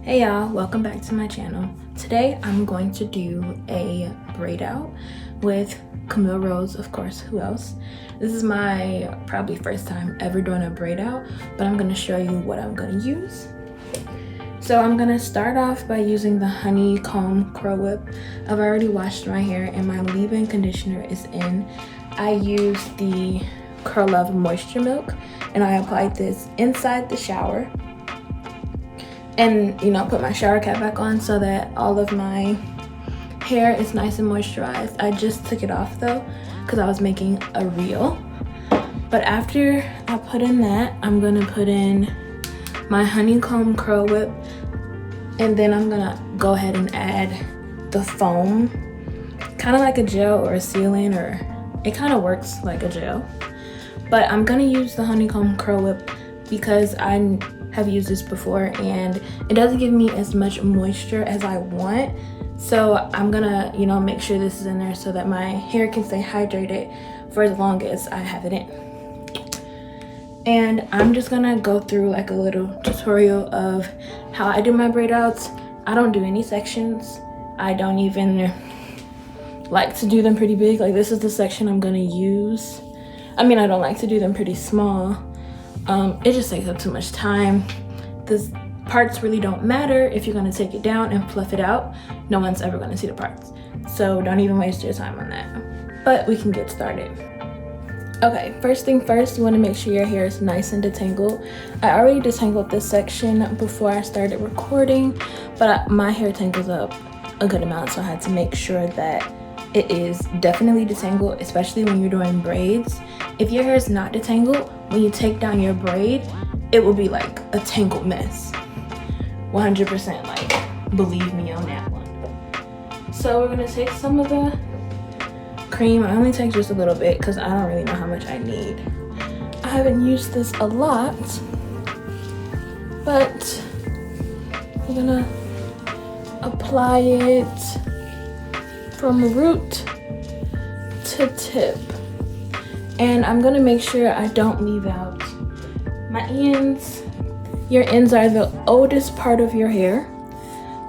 Hey y'all, welcome back to my channel. Today I'm going to do a braid out with Camille Rose, of course, who else? This is my probably first time ever doing a braid out, but I'm going to show you what I'm going to use. So I'm going to start off by using the Honeycomb curl whip. I've already washed my hair and my leave-in conditioner is in. I used the Curl Love Moisture Milk and I applied this inside the shower. And put my shower cap back on so that all of my hair is nice and moisturized. I just took it off though because I was making a reel. But after I put in that, I'm gonna put in my Honeycomb curl whip, and then I'm gonna go ahead and add the foam, kind of like a gel or a sealant, or it kind of works like a gel. But I'm gonna use the Honeycomb curl whip because I have used this before and it doesn't give me as much moisture as I want. So I'm gonna make sure this is in there so that my hair can stay hydrated for as long as I have it in. And I'm just gonna go through like a little tutorial of how I do my braid outs. I don't do any sections. I don't even like to do them pretty big. Like, this is the section I'm gonna use. I mean, I don't like to do them pretty small. It just takes up too much time. The parts really don't matter if you're gonna take it down and fluff it out. No one's ever gonna see the parts. So don't even waste your time on that. But we can get started. Okay, first thing first, you wanna make sure your hair is nice and detangled. I already detangled this section before I started recording, but my hair tangles up a good amount, so I had to make sure that it is definitely detangled, especially when you're doing braids. If your hair is not detangled, when you take down your braid, it will be like a tangled mess. 100%, like, believe me on that one. So we're gonna take some of the cream. I only take just a little bit because I don't really know how much I need. I haven't used this a lot, but we're gonna apply it from root to tip. And I'm gonna make sure I don't leave out my ends. Your ends are the oldest part of your hair,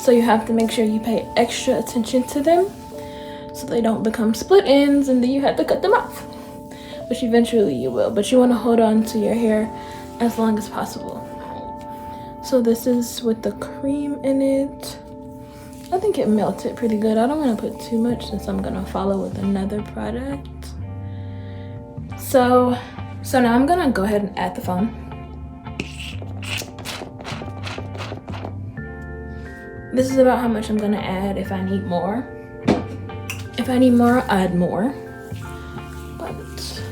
so you have to make sure you pay extra attention to them so they don't become split ends and then you have to cut them off, which eventually you will, but you want to hold on to your hair as long as possible. So this is with the cream in it. I think it melted pretty good. I don't want to put too much since I'm gonna follow with another product. So now I'm gonna go ahead and add the foam. This is about how much I'm gonna add. If I need more, I'll add more. But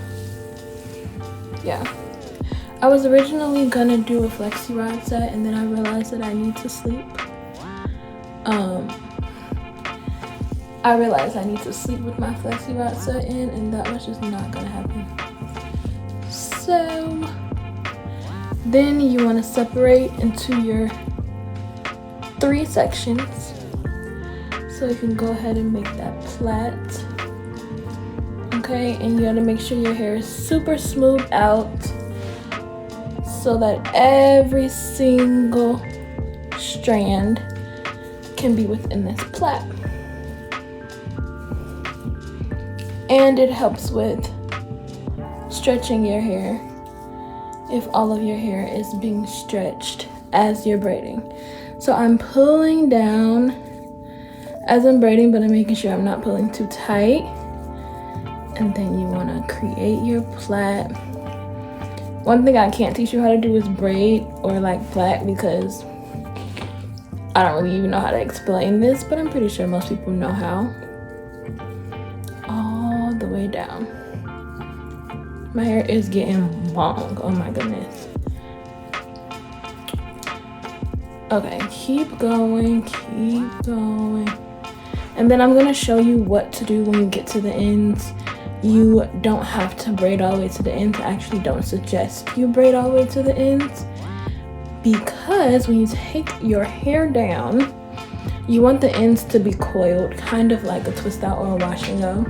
yeah, I was originally gonna do a flexi rod set, and then I realized that I need to sleep. I realized I need to sleep with my flexi rod set in, and that was just not gonna happen. So then you want to separate into your 3 sections. So you can go ahead and make that plait. Okay, and you gotta make sure your hair is super smooth out so that every single strand can be within this plait. And it helps with stretching your hair if all of your hair is being stretched as you're braiding. So I'm pulling down as I'm braiding, but I'm making sure I'm not pulling too tight. And then you want to create your plait. One thing I can't teach you how to do is braid or like plait, because I don't really even know how to explain this, but I'm pretty sure most people know how. All the way down. My hair is getting long. Oh my goodness. Okay, keep going, keep going. And then I'm gonna show you what to do when you get to the ends. You don't have to braid all the way to the ends. I actually don't suggest you braid all the way to the ends, because when you take your hair down, you want the ends to be coiled, kind of like a twist out or a wash and go.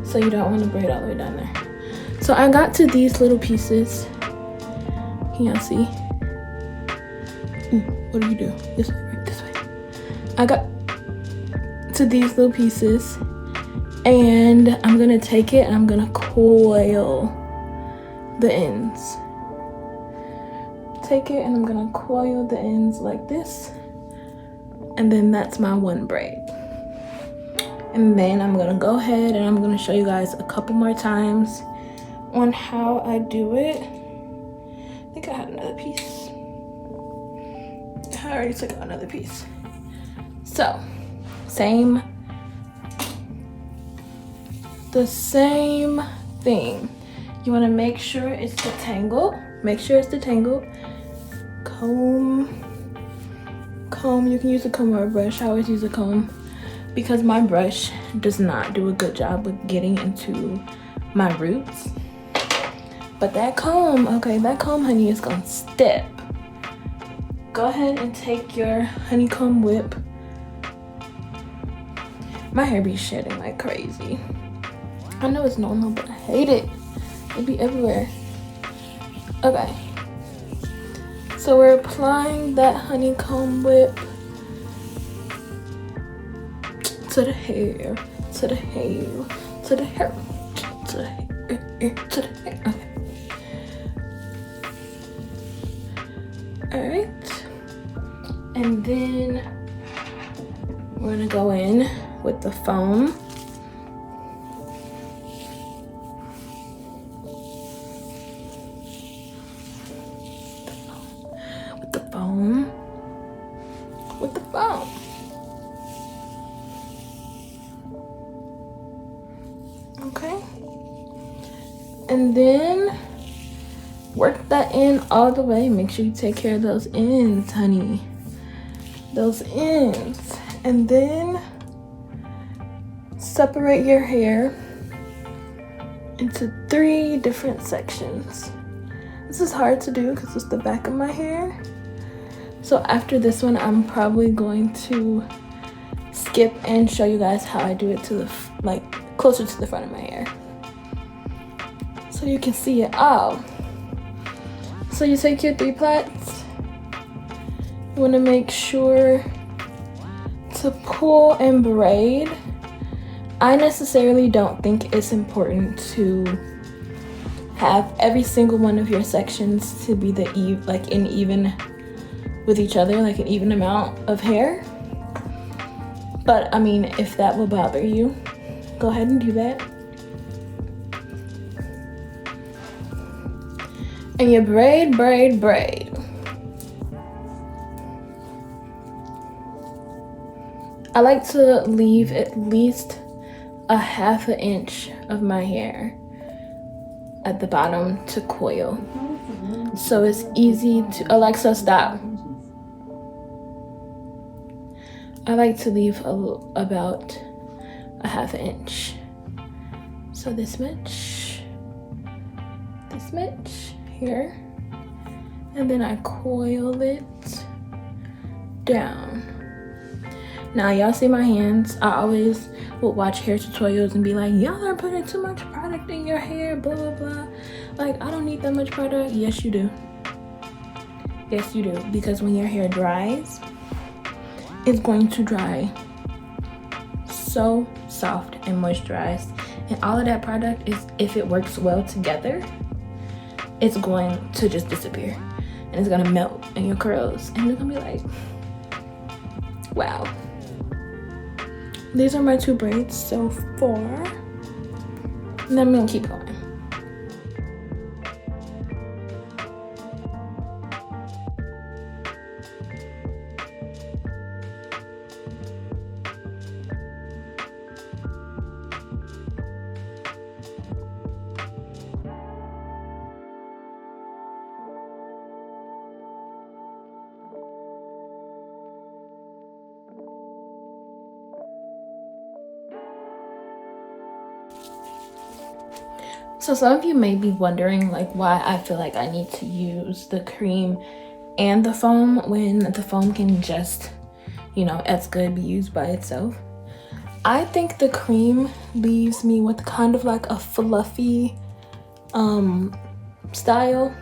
So you don't want to braid all the way down there. So I got to these little pieces. Can y'all see? What do you do? This way, right? This way. I got to these little pieces, and I'm gonna take it and I'm gonna coil the ends. Take it and I'm gonna coil the ends like this, and then that's my one braid. And then I'm gonna go ahead and I'm gonna show you guys a couple more times on how I do it. I think I had another piece. I already took out another piece. So, the same thing. You wanna make sure it's detangled. Make sure it's detangled. Comb, you can use a comb or a brush. I always use a comb because my brush does not do a good job with getting into my roots. But that comb, okay, that comb, honey, is gonna step. Go ahead and take your honeycomb whip. My hair be shedding like crazy. I know it's normal, but I hate it. It be everywhere. Okay. So we're applying that honeycomb whip to the hair, to the hair, to the hair, to the hair, to the hair. Okay. Alright. And then we're gonna go in with the foam. With the foam. Okay. And then work that in all the way. Make sure you take care of those ends, honey. Those ends. And then separate your hair into 3 different sections. This is hard to do because it's the back of my hair. So after this one, I'm probably going to skip and show you guys how I do it to the, closer to the front of my hair. So you can see it all. So you take your 3 plaits. You want to make sure to pull and braid. I necessarily don't think it's important to have every single one of your sections to be in even with each other, like an even amount of hair. But I mean, if that will bother you, go ahead and do that. And you braid, braid, braid. I like to leave at least a 1/2 inch of my hair at the bottom to coil. So it's easy to, Alexa, stop. I like to leave about a 1/2 inch. So this much here. And then I coil it down. Now y'all see my hands. I always would watch hair tutorials and be like, y'all are putting too much product in your hair, blah, blah, blah. Like, I don't need that much product. Yes, you do. Yes, you do. Because when your hair dries, it's going to dry so soft and moisturized. And all of that product is, if it works well together, it's going to just disappear. And it's gonna melt in your curls. And you're gonna be like, wow. These are my 2 braids so far. And then I'm gonna keep going. So some of you may be wondering like why I feel like I need to use the cream and the foam when the foam can just, you know, as good be used by itself. I think the cream leaves me with kind of like a fluffy style,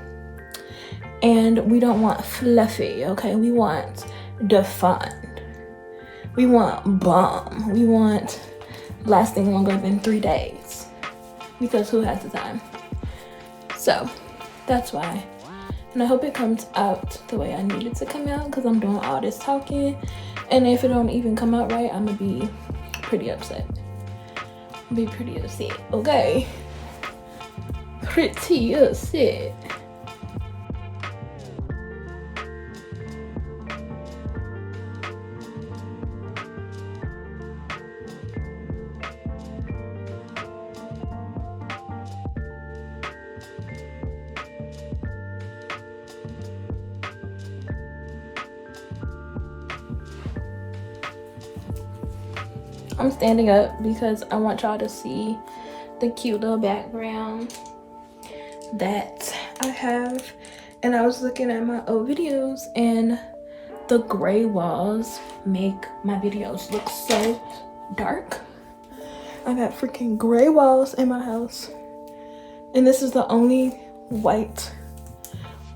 And we don't want fluffy, okay? We want defined. We want bomb. We want lasting longer than 3 days. Because who has the time? So that's why. And I hope it comes out the way I need it to come out, because I'm doing all this talking. And if it don't even come out right, I'm gonna be pretty upset. Okay? Pretty upset. I'm standing up because I want y'all to see the cute little background that I have. And I was looking at my old videos, and the gray walls make my videos look so dark. I got freaking gray walls in my house, and this is the only white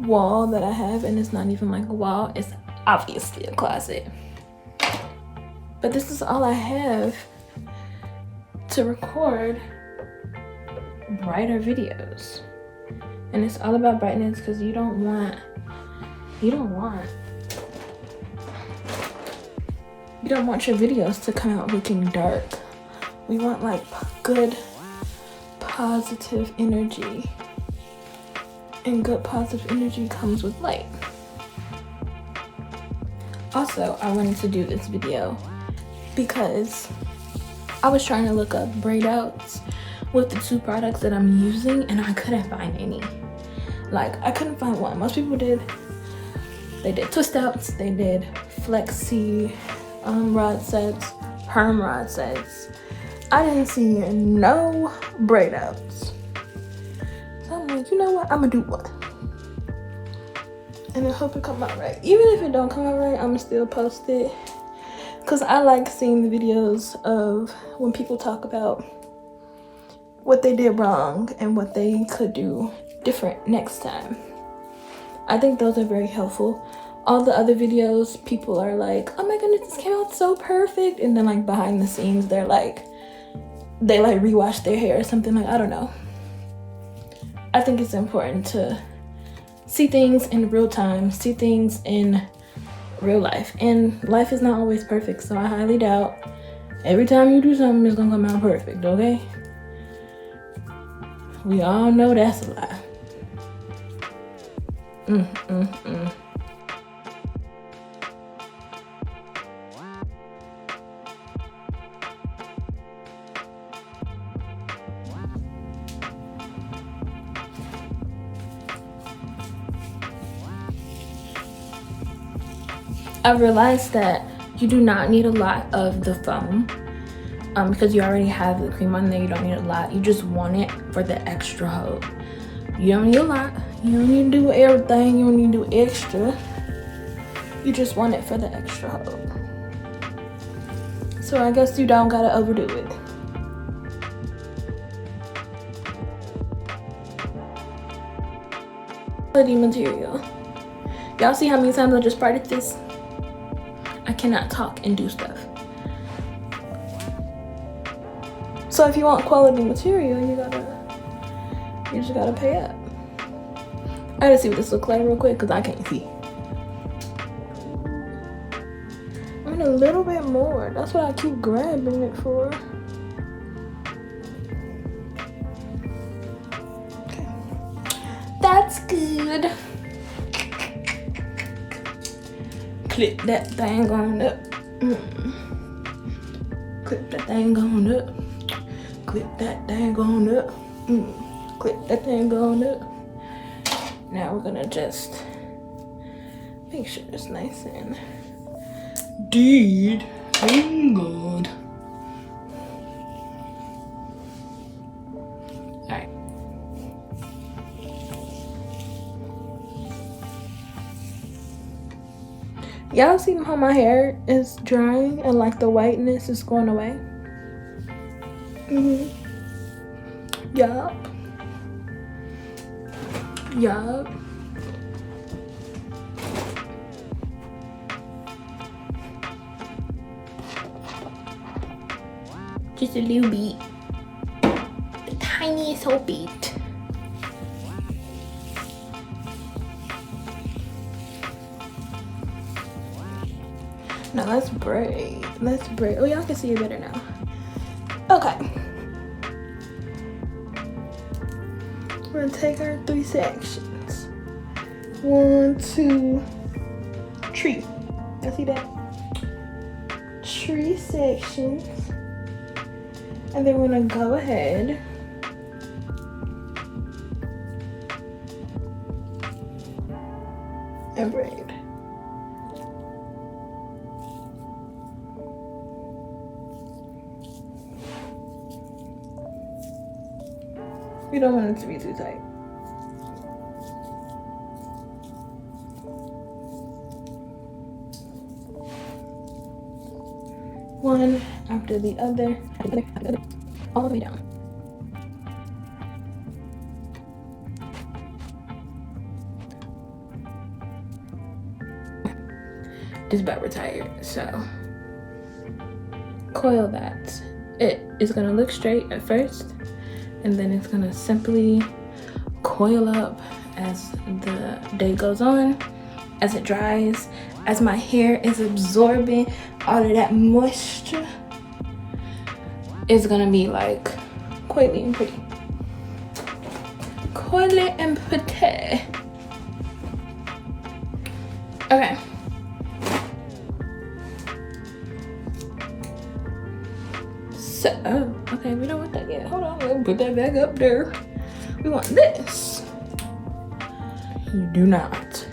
wall that I have, and it's not even like a wall, it's obviously a closet. But this is all I have to record brighter videos. And it's all about brightness, because you don't want your videos to come out looking dark. We want like good positive energy. And good positive energy comes with light. Also, I wanted to do this video because I was trying to look up braid outs with the 2 products that I'm using, and I couldn't find any. Like, I couldn't find one. Most people did twist outs, they did flexi rod sets, perm rod sets. I didn't see no braid outs. So I'm like, you know what, I'm gonna do one. And I hope it come out right. Even if it don't come out right, I'm still post it. Because I like seeing the videos of when people talk about what they did wrong and what they could do different next time. I think those are very helpful. All the other videos, people are like, oh my goodness, this came out so perfect. And then like behind the scenes, they rewash their hair or something, like, I don't know. I think it's important to see things in real time, see things in real life, and life is not always perfect, so I highly doubt every time you do something it's gonna come out perfect, okay? We all know that's a lie. I realized that you do not need a lot of the foam because you already have the cream on there. You don't need a lot. You just want it for the extra hold. You don't need a lot. You don't need to do everything. You don't need to do extra. You just want it for the extra hold. So I guess you don't gotta overdo it. Quality material. Y'all see how many times I just braided this? I cannot talk and do stuff. So if you want quality material, you just gotta pay up. I gotta see what this looks like real quick because I can't see. I mean, a little bit more. That's what I keep grabbing it for. Okay. That's good. Clip that thing on up. Clip that thing on up. Clip that thing on up. Clip that thing on up. Now we're gonna just make sure it's nice and dead and good. Alright. Y'all see how my hair is drying and like the whiteness is going away? Yup. Just a little bit. The tiniest little bit. Now let's braid. Let's braid. Oh, y'all can see it better now. Okay. We're gonna take our 3 sections. 1, 2, 3. Y'all see that? 3 sections. And then we're gonna go ahead and braid. We don't want it to be too tight. One after the other, all the way down. Just about retired, so coil that. It is gonna look straight at first, and then it's gonna simply coil up as the day goes on, as it dries, as my hair is absorbing all of that moisture. It's gonna be like coily and pretty. Coily and pretty. Okay. So, oh, okay, we don't want that yet. Hold on, we'll put that back up there. We want this. You do not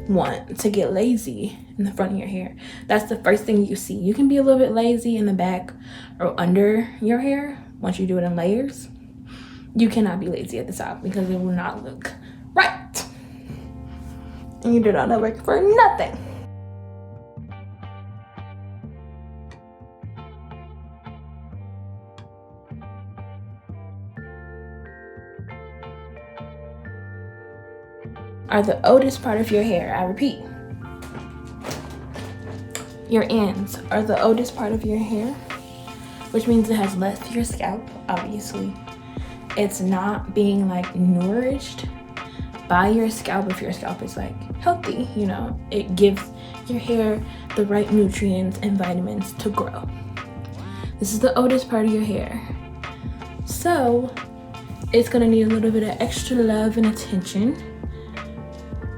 want to get lazy in the front of your hair. That's the first thing you see. You can be a little bit lazy in the back or under your hair once you do it in layers. You cannot be lazy at the top because it will not look right. And you did all that work for nothing. Are the oldest part of your hair. I repeat. Your ends are the oldest part of your hair, which means it has left your scalp, obviously. It's not being like nourished by your scalp. If your scalp is like healthy, you know, it gives your hair the right nutrients and vitamins to grow. This is the oldest part of your hair. So it's gonna need a little bit of extra love and attention,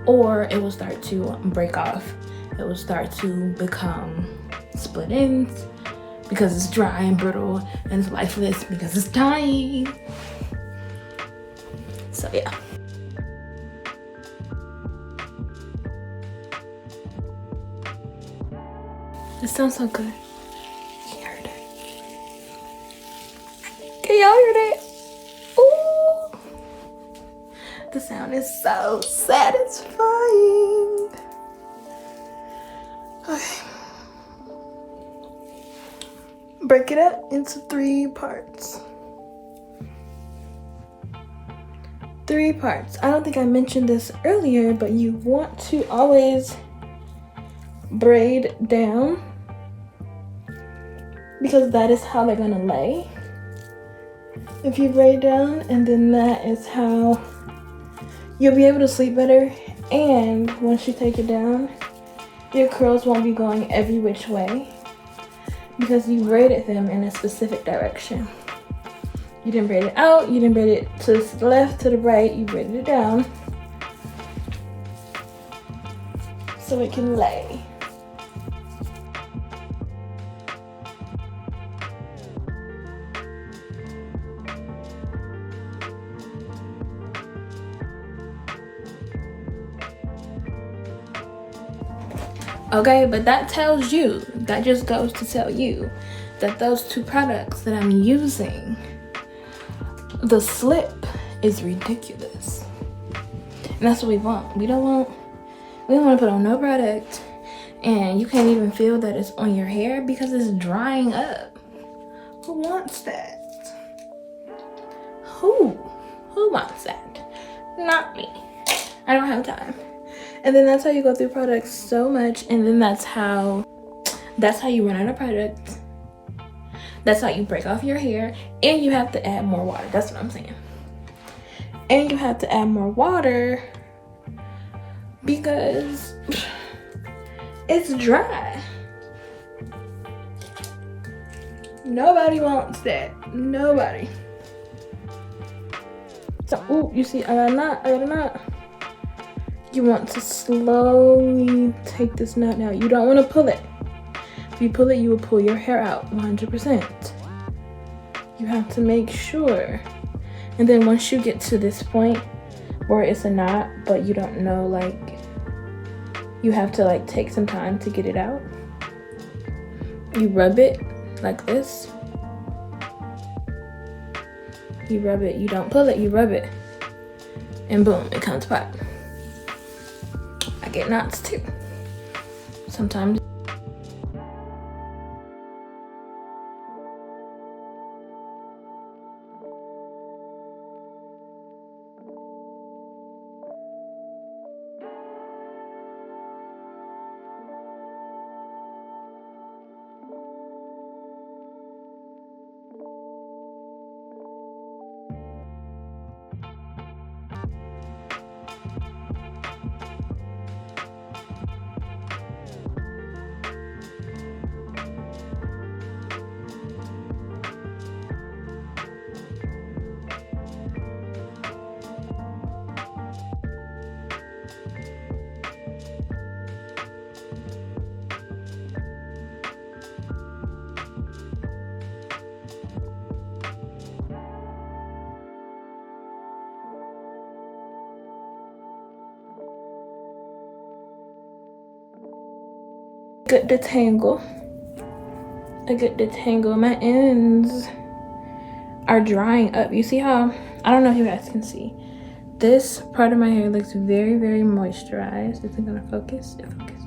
or it will start to break off. It will start to become split ends because it's dry and brittle, and it's lifeless because it's dying. So yeah. It sounds so good. Can you hear that? Can y'all hear that? Ooh. The sound is so satisfying. Okay. Break it up into 3 parts. 3 parts. I don't think I mentioned this earlier, but you want to always braid down because that is how they're gonna lay. If you braid down, and then that is how you'll be able to sleep better. And once you take it down, your curls won't be going every which way because you braided them in a specific direction. You didn't braid it out, you didn't braid it to the left, to the right, you braided it down so it can lay. Okay, but that tells you, that just goes to tell you that those 2 products that I'm using, the slip is ridiculous. And that's what we want. We don't want to put on no product and you can't even feel that it's on your hair because it's drying up. Who wants that? Who wants that? Not me. I don't have time. And then that's how you go through products so much, and then that's how you run out of product. That's how you break off your hair. And you have to add more water. That's what I'm saying. And you have to add more water because it's dry. Nobody wants that. Nobody. So, ooh, you see, I got a knot. You want to slowly take this knot out. You don't want to pull it. If you pull it, you will pull your hair out 100%. You have to make sure. And then once you get to this point where it's a knot, but you don't know, like, you have to like take some time to get it out. You rub it like this. You rub it, you don't pull it, you rub it. And boom, it comes apart. I get knots too. Sometimes. Good detangle. A good detangle. My ends are drying up. You see how, I don't know if you guys can see, this part of my hair looks very, very moisturized. Is it gonna focus? It focused.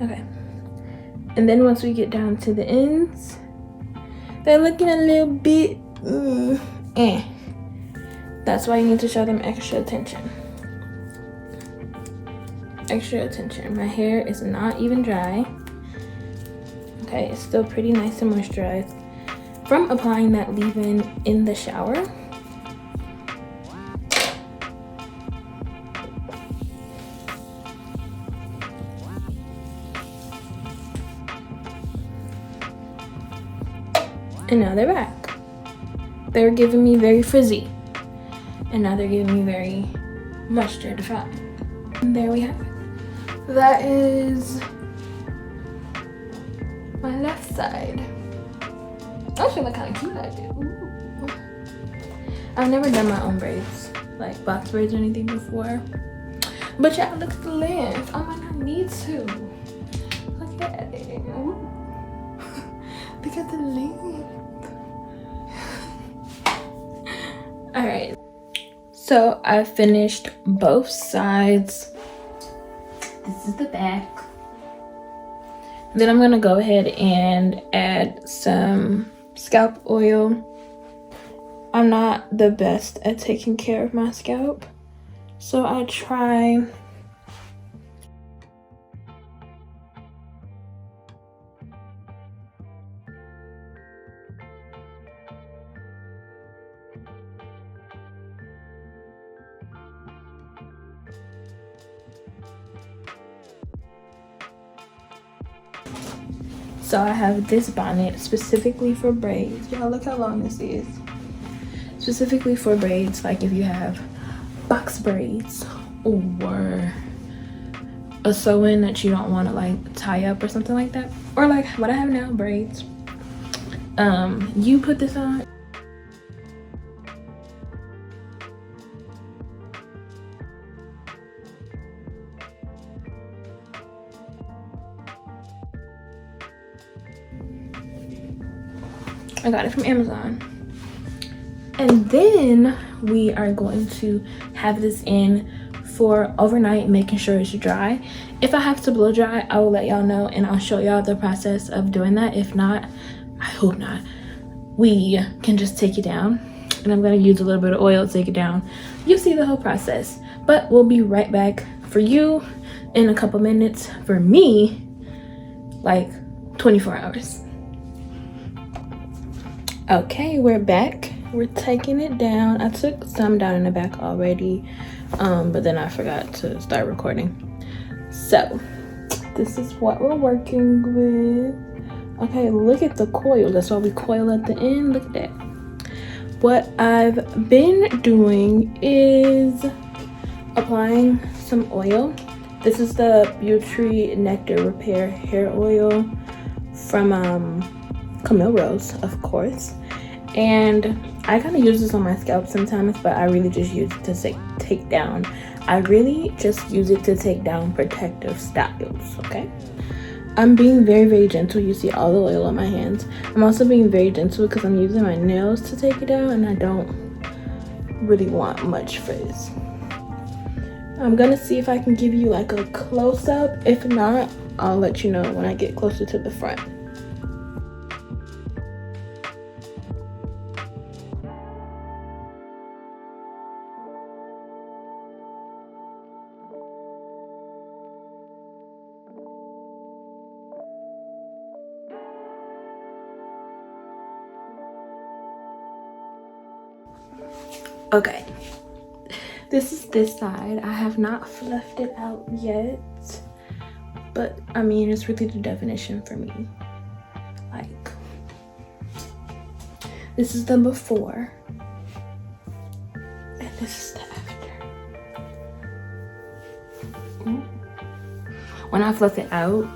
Okay. And then once we get down to the ends, they're looking a little bit That's why you need to show them extra attention. Extra attention. My hair is not even dry. Okay, it's still pretty nice and moisturized from applying that leave-in in the shower. And now they're back. They were giving me very frizzy, and now they're giving me very moisture-defined. And there we have it. That is my left side. Actually, look kind of cute I do. Ooh. I've never done my own braids, like box braids or anything before. But yeah, look at the length. I might not need to. Look at it. Ooh. Look at the length. All right. So I finished both sides. This is the back. Then I'm gonna go ahead and add some scalp oil. I'm not the best at taking care of my scalp, so I try So I have this bonnet specifically for braids. Y'all look how long this is. Specifically for braids, like if you have box braids or a sew-in that you don't want to like tie up or something like that. Or like what I have now, braids. You put this on. I got it from Amazon. And then we are going to have this in for overnight, making sure it's dry. If I have to blow dry, I will let y'all know and I'll show y'all the process of doing that. If not, I hope not, we can just take it down. And I'm gonna use a little bit of oil to take it down. You'll see the whole process. But we'll be right back for you in a couple minutes. For me, like 24 hours. Okay, we're back. We're taking it down. I took some down in the back already, but then I forgot to start recording. So this is what we're working with. Okay, look at the coil. That's why we coil at the end. Look at that. What I've been doing is applying some oil. This is the Beauty Nectar Repair Hair Oil from Camille Rose, of course. And I kind of use this on my scalp sometimes, but I really just use it to take down. I really just use it to take down protective styles, okay? I'm being very, very gentle. You see all the oil on my hands. I'm also being very gentle because I'm using my nails to take it down, and I don't really want much frizz. I'm gonna see if I can give you like a close-up. If not, I'll let you know when I get closer to the front. Okay, this is this side. I have not fluffed it out yet, but I mean, it's really the definition for me. Like, this is the before, and this is the after. When I fluff it out,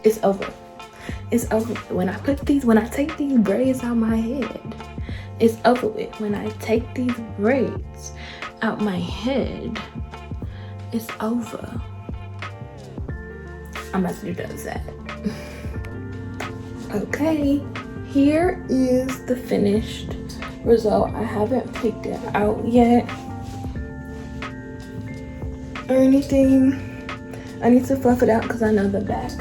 it's over. It's over. When I take these braids out my head, it's over with. When I take these braids out my head, it's over. I'm about to do the other side. Okay, here is the finished result. I haven't picked it out yet or anything. I need to fluff it out because I know the back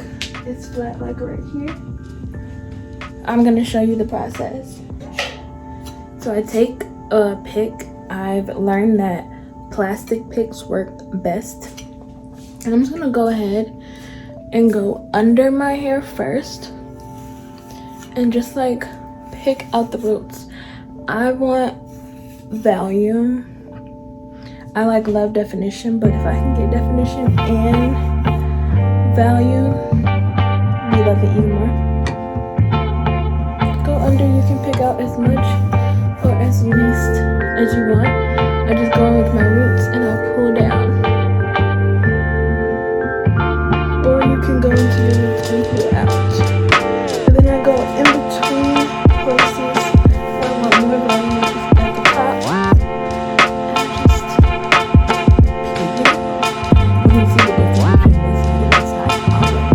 is flat, like right here. I'm gonna show you the process. So I take a pick. I've learned that plastic picks work best, and I'm just gonna go ahead and go under my hair first and just like pick out the roots. I want volume. I like love definition, but if I can get definition and volume, we love it even more. Go under. You can pick out as much or as least as you want. I just go in with my roots and I pull down. Or you can go into your roots and pull out. And then I go in between places where I want more volume, which is at the top. And I just pick it up. You can see the difference between this and this side already.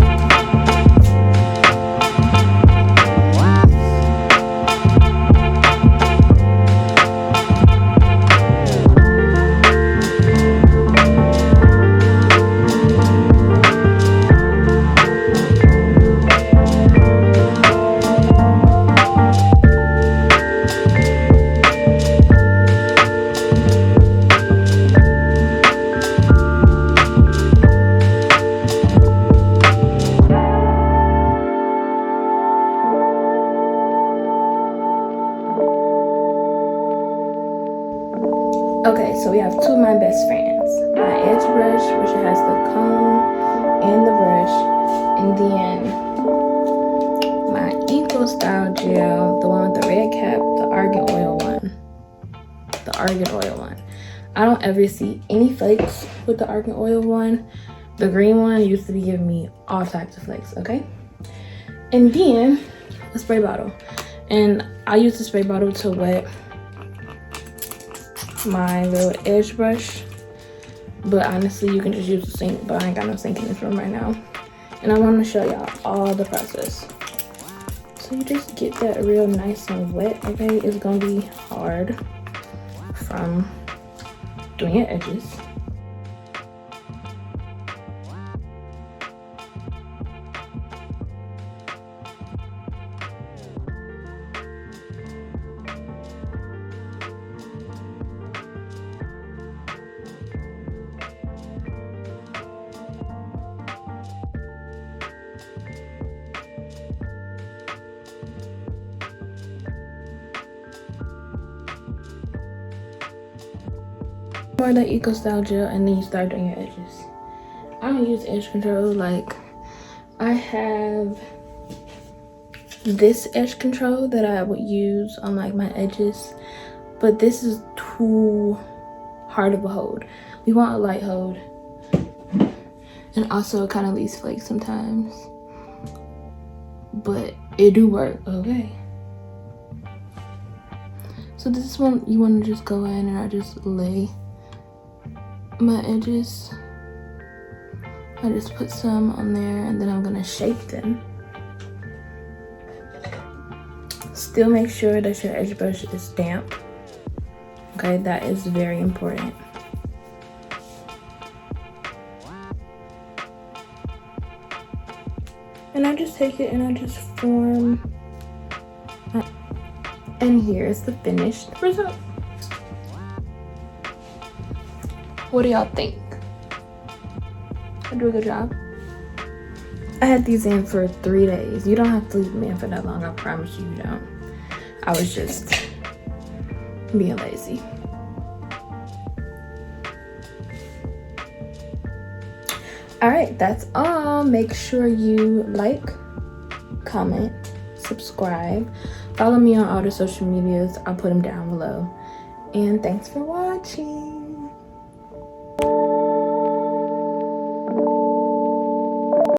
Okay, so we have two of my best friends. My edge brush, which has the comb and the brush, and then my Eco Style gel, the one with the red cap, the argan oil one. I don't ever see any flakes with the argan oil one. The green one used to be giving me all types of flakes, okay? And then a spray bottle. And I use the spray bottle to wet my little edge brush, but honestly you can just use the sink, but I ain't got no sink in this room right now. And I want to show y'all all the process. So you just get that real nice and wet, okay? It's gonna be hard from doing your edges. more of that Eco Style gel, and then you start doing your edges. I don't use edge control. Like, I have this edge control that I would use on like my edges, but this is too hard of a hold. We want a light hold, and also it kind of leaves flakes sometimes, but it do work. Okay, so this one you want to just go in and I just lay my edges. I just put some on there and then I'm gonna shape them. Still make sure that your edge brush is damp. Okay, that is very important. And I just take it and I just form. And here's the finished result. What do y'all think? I do a good job. I had these in for 3 days. You don't have to leave them in for that long, I promise you don't. I was just being lazy. All right, that's all. Make sure you like, comment, subscribe. Follow me on all the social medias. I'll put them down below. And thanks for watching.